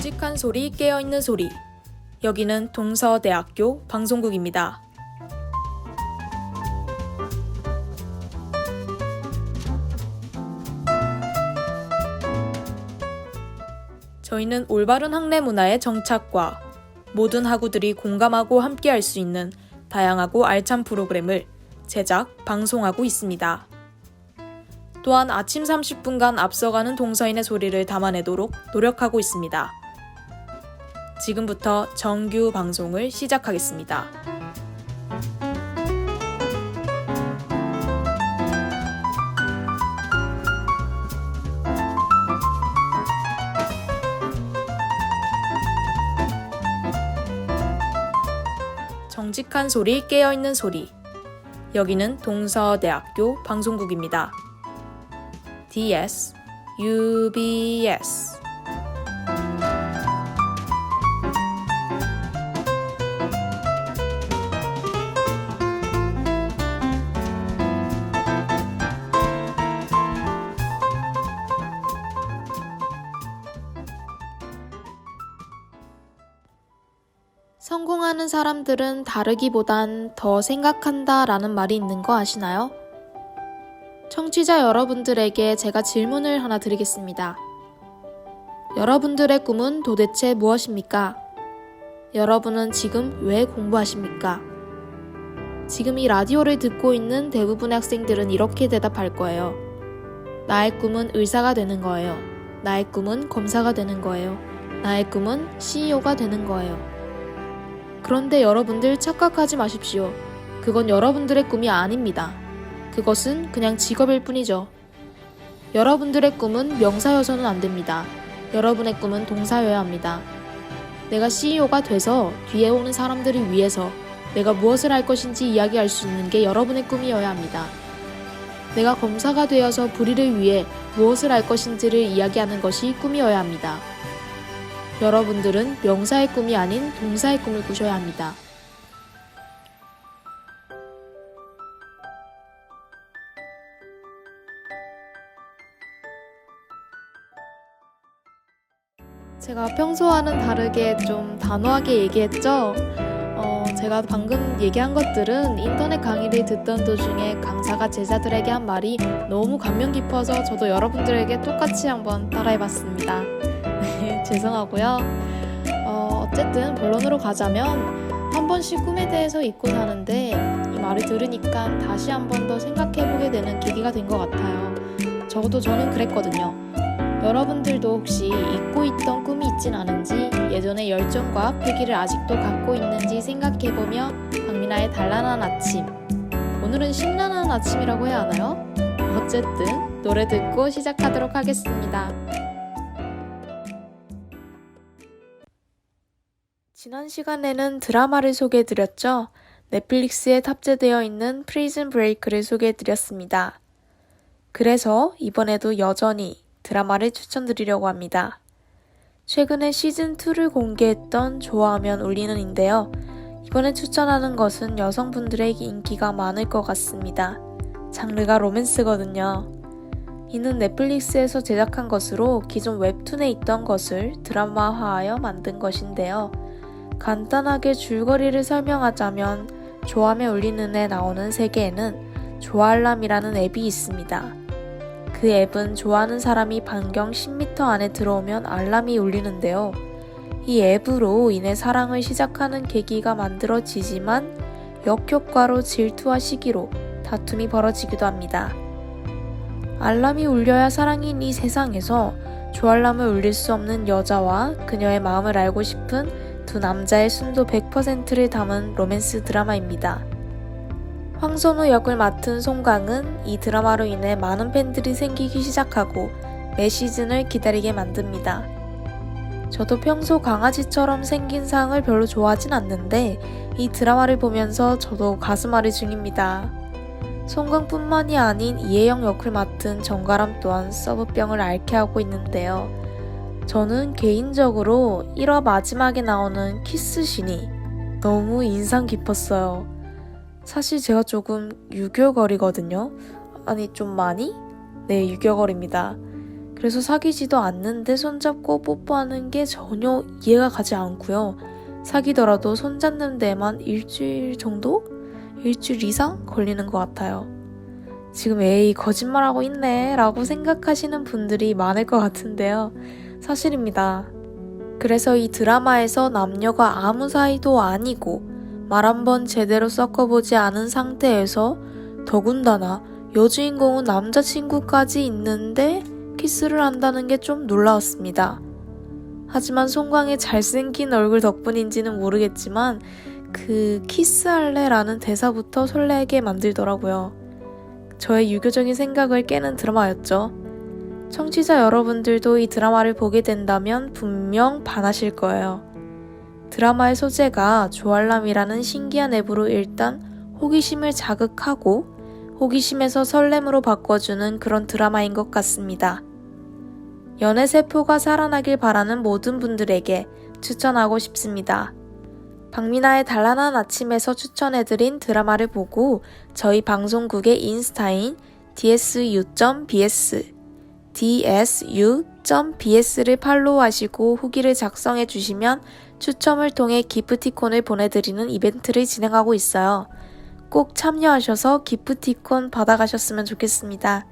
정직한 소리, 깨어있는 소리. 여기는 동서대학교 방송국입니다. 저희는 올바른 학내 문화의 정착과 모든 학우들이 공감하고 함께할 수 있는 다양하고 알찬 프로그램을 제작, 방송하고 있습니다. 또한 아침 30분간 앞서가는 동서인의 소리를 담아내도록 노력하고 있습니다. 지금부터 정규 방송을 시작하겠습니다. 정직한 소리, 깨어있는 소리. 여기는 동서대학교 방송국입니다. DS, UBS. 성공하는 사람들은 다르기보단 더 생각한다 라는 말이 있는 거 아시나요? 청취자 여러분들에게 제가 질문을 하나 드리겠습니다. 여러분들의 꿈은 도대체 무엇입니까? 여러분은 지금 왜 공부하십니까? 지금 이 라디오를 듣고 있는 대부분의 학생들은 이렇게 대답할 거예요. 나의 꿈은 의사가 되는 거예요. 나의 꿈은 검사가 되는 거예요. 나의 꿈은 CEO가 되는 거예요. 그런데 여러분들 착각하지 마십시오. 그건 여러분들의 꿈이 아닙니다. 그것은 그냥 직업일 뿐이죠. 여러분들의 꿈은 명사여서는 안 됩니다. 여러분의 꿈은 동사여야 합니다. 내가 CEO가 돼서 뒤에 오는 사람들을 위해서 내가 무엇을 할 것인지 이야기할 수 있는 게 여러분의 꿈이어야 합니다. 내가 검사가 되어서 불의를 위해 무엇을 할 것인지를 이야기하는 것이 꿈이어야 합니다. 여러분들은 명사의 꿈이 아닌 동사의 꿈을 꾸셔야 합니다. 제가 평소와는 다르게 좀 단호하게 얘기했죠? 제가 방금 얘기한 것들은 인터넷 강의를 듣던 도중에 강사가 제자들에게 한 말이 너무 감명 깊어서 저도 여러분들에게 똑같이 한번 따라해봤습니다. 네, 죄송하고요. 어쨌든 본론으로 가자면 한 번씩 꿈에 대해서 잊고 사는데 이 말을 들으니까 다시 한 번 더 생각해보게 되는 계기가 된 것 같아요. 적어도 저는 그랬거든요. 여러분들도 혹시 잊고 있던 꿈이 있진 않은지 예전의 열정과 패기를 아직도 갖고 있는지 생각해보며 박미나의 단란한 아침, 오늘은 신란한 아침이라고 해야 하나요? 어쨌든 노래 듣고 시작하도록 하겠습니다. 지난 시간에는 드라마를 소개해드렸죠. 넷플릭스에 탑재되어 있는 프리즌 브레이크를 소개해드렸습니다. 그래서 이번에도 여전히 드라마를 추천드리려고 합니다. 최근에 시즌2를 공개했던 좋아하면 울리는인데요. 이번에 추천하는 것은 여성분들에게 인기가 많을 것 같습니다. 장르가 로맨스거든요. 이는 넷플릭스에서 제작한 것으로 기존 웹툰에 있던 것을 드라마화하여 만든 것인데요. 간단하게 줄거리를 설명하자면 좋아하면 울리는에 나오는 세계에는 좋아알람이라는 앱이 있습니다. 그 앱은 좋아하는 사람이 반경 10m 안에 들어오면 알람이 울리는데요. 이 앱으로 인해 사랑을 시작하는 계기가 만들어지지만 역효과로 질투와 시기로 다툼이 벌어지기도 합니다. 알람이 울려야 사랑인 이 세상에서 좋아알람을 울릴 수 없는 여자와 그녀의 마음을 알고 싶은 두 남자의 순도 100%를 담은 로맨스 드라마입니다. 황선우 역을 맡은 송강은 이 드라마로 인해 많은 팬들이 생기기 시작하고 매 시즌을 기다리게 만듭니다. 저도 평소 강아지처럼 생긴 상을 별로 좋아하진 않는데 이 드라마를 보면서 저도 가슴앓이 중입니다. 송강뿐만이 아닌 이혜영 역을 맡은 정가람 또한 서브병을 앓게 하고 있는데요. 저는 개인적으로 1화 마지막에 나오는 키스신이 너무 인상 깊었어요. 사실 제가 조금 유교걸이거든요. 아니 좀 많이? 네, 유교걸입니다. 그래서 사귀지도 않는데 손잡고 뽀뽀하는 게 전혀 이해가 가지 않고요. 사귀더라도 손잡는 데만 일주일 정도? 일주일 이상 걸리는 것 같아요. 지금 에이 거짓말하고 있네 라고 생각하시는 분들이 많을 것 같은데요. 사실입니다. 그래서 이 드라마에서 남녀가 아무 사이도 아니고 말 한번 제대로 섞어보지 않은 상태에서 더군다나 여주인공은 남자친구까지 있는데 키스를 한다는 게 좀 놀라웠습니다. 하지만 송강의 잘생긴 얼굴 덕분인지는 모르겠지만 그 키스할래 라는 대사부터 설레게 만들더라고요. 저의 유교적인 생각을 깨는 드라마였죠. 청취자 여러분들도 이 드라마를 보게 된다면 분명 반하실 거예요. 드라마의 소재가 조알람이라는 신기한 앱으로 일단 호기심을 자극하고 호기심에서 설렘으로 바꿔주는 그런 드라마인 것 같습니다. 연애세포가 살아나길 바라는 모든 분들에게 추천하고 싶습니다. 박미나의 단란한 아침에서 추천해드린 드라마를 보고 저희 방송국의 인스타인 dsu.bs를 팔로우하시고 후기를 작성해주시면 추첨을 통해 기프티콘을 보내드리는 이벤트를 진행하고 있어요. 꼭 참여하셔서 기프티콘 받아가셨으면 좋겠습니다.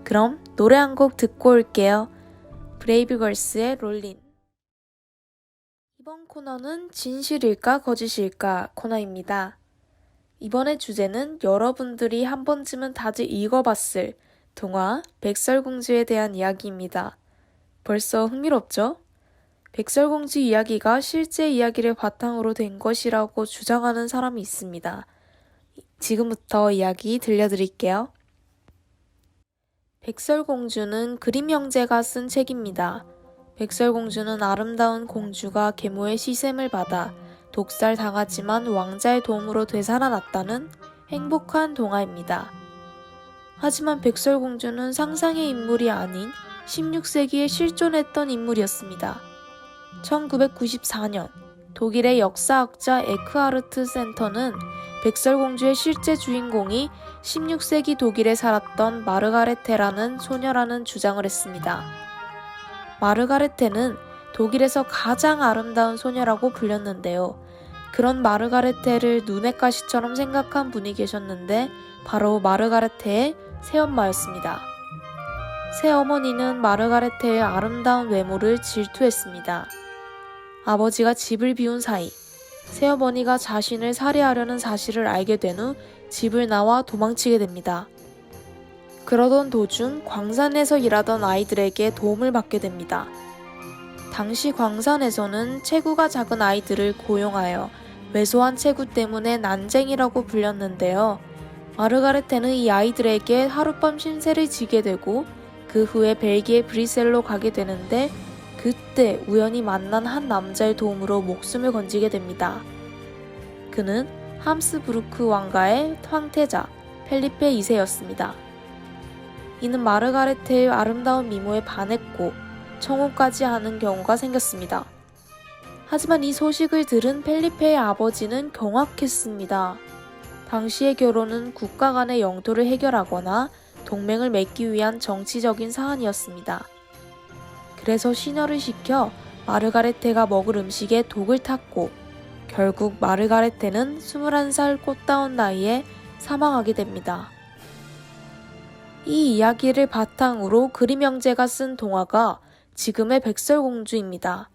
그럼 노래 한 곡 듣고 올게요. 브레이브걸스의 롤린. 이번 코너는 진실일까 거짓일까 코너입니다. 이번의 주제는 여러분들이 한 번쯤은 다들 읽어봤을 동화 백설공주에 대한 이야기입니다. 벌써 흥미롭죠? 백설공주 이야기가 실제 이야기를 바탕으로 된 것이라고 주장하는 사람이 있습니다. 지금부터 이야기 들려드릴게요. 백설공주는 그림 형제가 쓴 책입니다. 백설공주는 아름다운 공주가 계모의 시샘을 받아 독살당하지만 왕자의 도움으로 되살아났다는 행복한 동화입니다. 하지만 백설공주는 상상의 인물이 아닌 16세기에 실존했던 인물이었습니다. 1994년 독일의 역사학자 에크하르트 센터는 백설공주의 실제 주인공이 16세기 독일에 살았던 마르가레테라는 소녀라는 주장을 했습니다. 마르가레테는 독일에서 가장 아름다운 소녀라고 불렸는데요. 그런 마르가레테를 눈의 가시처럼 생각한 분이 계셨는데 바로 마르가레테의 새엄마였습니다. 새어머니는 마르가레테의 아름다운 외모를 질투했습니다. 아버지가 집을 비운 사이 새어머니가 자신을 살해하려는 사실을 알게 된 후 집을 나와 도망치게 됩니다. 그러던 도중 광산에서 일하던 아이들에게 도움을 받게 됩니다. 당시 광산에서는 체구가 작은 아이들을 고용하여 왜소한 체구 때문에 난쟁이라고 불렸는데요. 마르가레테는 이 아이들에게 하룻밤 신세를 지게 되고 그 후에 벨기에 브뤼셀로 가게 되는데 그때 우연히 만난 한 남자의 도움으로 목숨을 건지게 됩니다. 그는 함스부르크 왕가의 황태자 펠리페 2세였습니다. 이는 마르가레테의 아름다운 미모에 반했고 청혼까지 하는 경우가 생겼습니다. 하지만 이 소식을 들은 펠리페의 아버지는 경악했습니다. 당시의 결혼은 국가 간의 영토를 해결하거나 동맹을 맺기 위한 정치적인 사안이었습니다. 그래서 시녀를 시켜 마르가레테가 먹을 음식에 독을 탔고 결국 마르가레테는 21살 꽃다운 나이에 사망하게 됩니다. 이 이야기를 바탕으로 그림 형제가 쓴 동화가 지금의 백설공주입니다.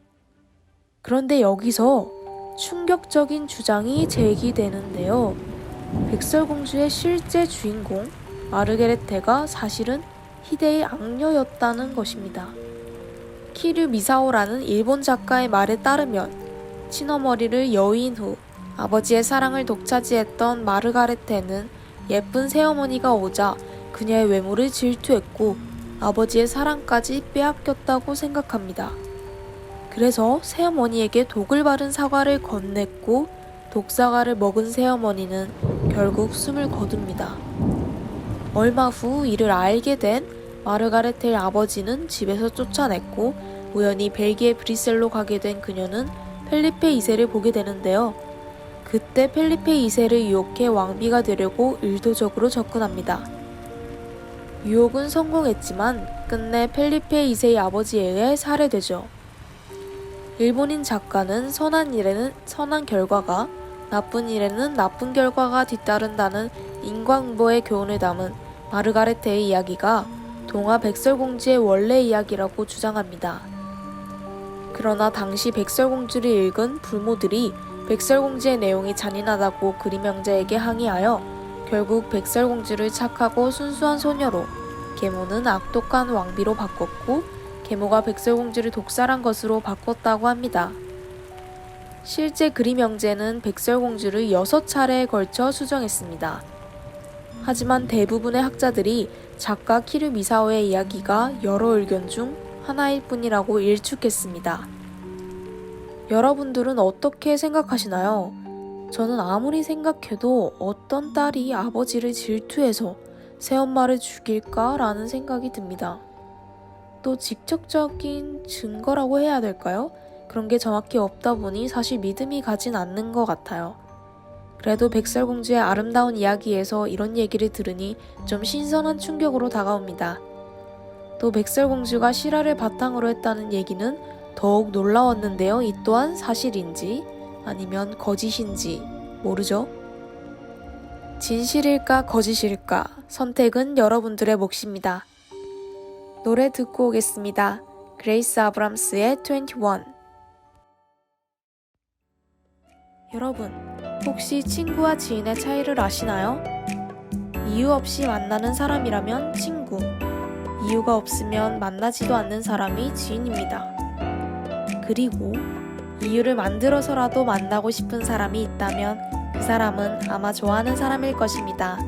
그런데 여기서 충격적인 주장이 제기되는데요. 백설공주의 실제 주인공 마르가레테가 사실은 희대의 악녀였다는 것입니다. 키류 미사오라는 일본 작가의 말에 따르면 친어머니를 여의인 후 아버지의 사랑을 독차지했던 마르가레테는 예쁜 새어머니가 오자 그녀의 외모를 질투했고 아버지의 사랑까지 빼앗겼다고 생각합니다. 그래서 새어머니에게 독을 바른 사과를 건넸고 독사과를 먹은 새어머니는 결국 숨을 거둡니다. 얼마 후 이를 알게 된 마르가레테의 아버지는 집에서 쫓아냈고 우연히 벨기에 브뤼셀로 가게 된 그녀는 펠리페 2세를 보게 되는데요. 그때 펠리페 2세를 유혹해 왕비가 되려고 의도적으로 접근합니다. 유혹은 성공했지만 끝내 펠리페 2세의 아버지에 의해 살해되죠. 일본인 작가는 선한 일에는 선한 결과가, 나쁜 일에는 나쁜 결과가 뒤따른다는 인과응보의 교훈을 담은 마르가레테의 이야기가 동화 백설공주의 원래 이야기라고 주장합니다. 그러나 당시 백설공주를 읽은 불모들이 백설공주의 내용이 잔인하다고 그림 형제에게 항의하여 결국 백설공주를 착하고 순수한 소녀로, 계모는 악독한 왕비로 바꿨고 계모가 백설공주를 독살한 것으로 바꿨다고 합니다. 실제 그림 형제는 백설공주를 6차례에 걸쳐 수정했습니다. 하지만 대부분의 학자들이 작가 키류 미사오의 이야기가 여러 의견 중 하나일 뿐이라고 일축했습니다. 여러분들은 어떻게 생각하시나요? 저는 아무리 생각해도 어떤 딸이 아버지를 질투해서 새엄마를 죽일까라는 생각이 듭니다. 또 직접적인 증거라고 해야 될까요? 그런 게 정확히 없다 보니 사실 믿음이 가진 않는 것 같아요. 그래도 백설공주의 아름다운 이야기에서 이런 얘기를 들으니 좀 신선한 충격으로 다가옵니다. 또 백설공주가 실화를 바탕으로 했다는 얘기는 더욱 놀라웠는데요. 이 또한 사실인지 아니면 거짓인지 모르죠? 진실일까 거짓일까 선택은 여러분들의 몫입니다. 노래 듣고 오겠습니다. 그레이스 아브람스의 21. 여러분, 혹시 친구와 지인의 차이를 아시나요? 이유 없이 만나는 사람이라면 친구, 이유가 없으면 만나지도 않는 사람이 지인입니다. 그리고 이유를 만들어서라도 만나고 싶은 사람이 있다면 그 사람은 아마 좋아하는 사람일 것입니다.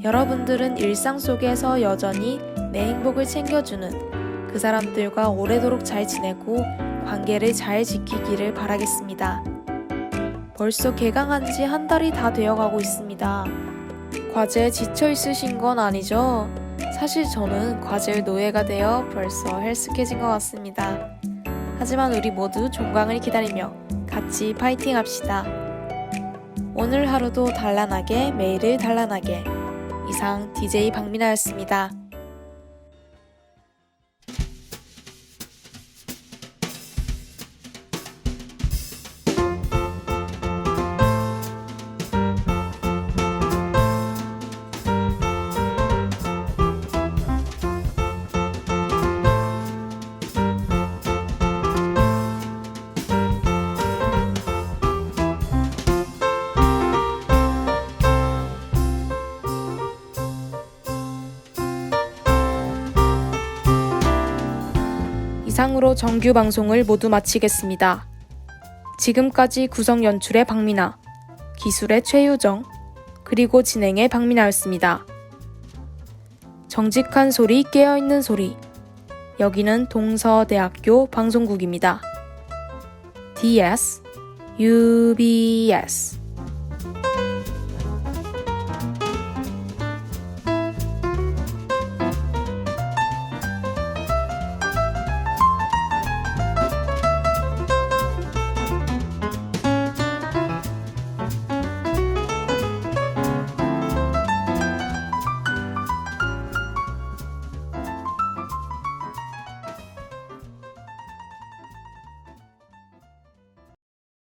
여러분들은 일상 속에서 여전히 내 행복을 챙겨주는 그 사람들과 오래도록 잘 지내고 관계를 잘 지키기를 바라겠습니다. 벌써 개강한 지 한 달이 다 되어가고 있습니다. 과제에 지쳐 있으신 건 아니죠? 사실 저는 과제의 노예가 되어 벌써 헬스케진 것 같습니다. 하지만 우리 모두 종강을 기다리며 같이 파이팅 합시다. 오늘 하루도 단란하게, 매일을 단란하게. 이상 DJ 박민아였습니다. 이상으로 정규 방송을 모두 마치겠습니다. 지금까지 구성 연출의 박민아, 기술의 최유정, 그리고 진행의 박민아였습니다. 정직한 소리, 깨어있는 소리. 여기는 동서대학교 방송국입니다. DS, UBS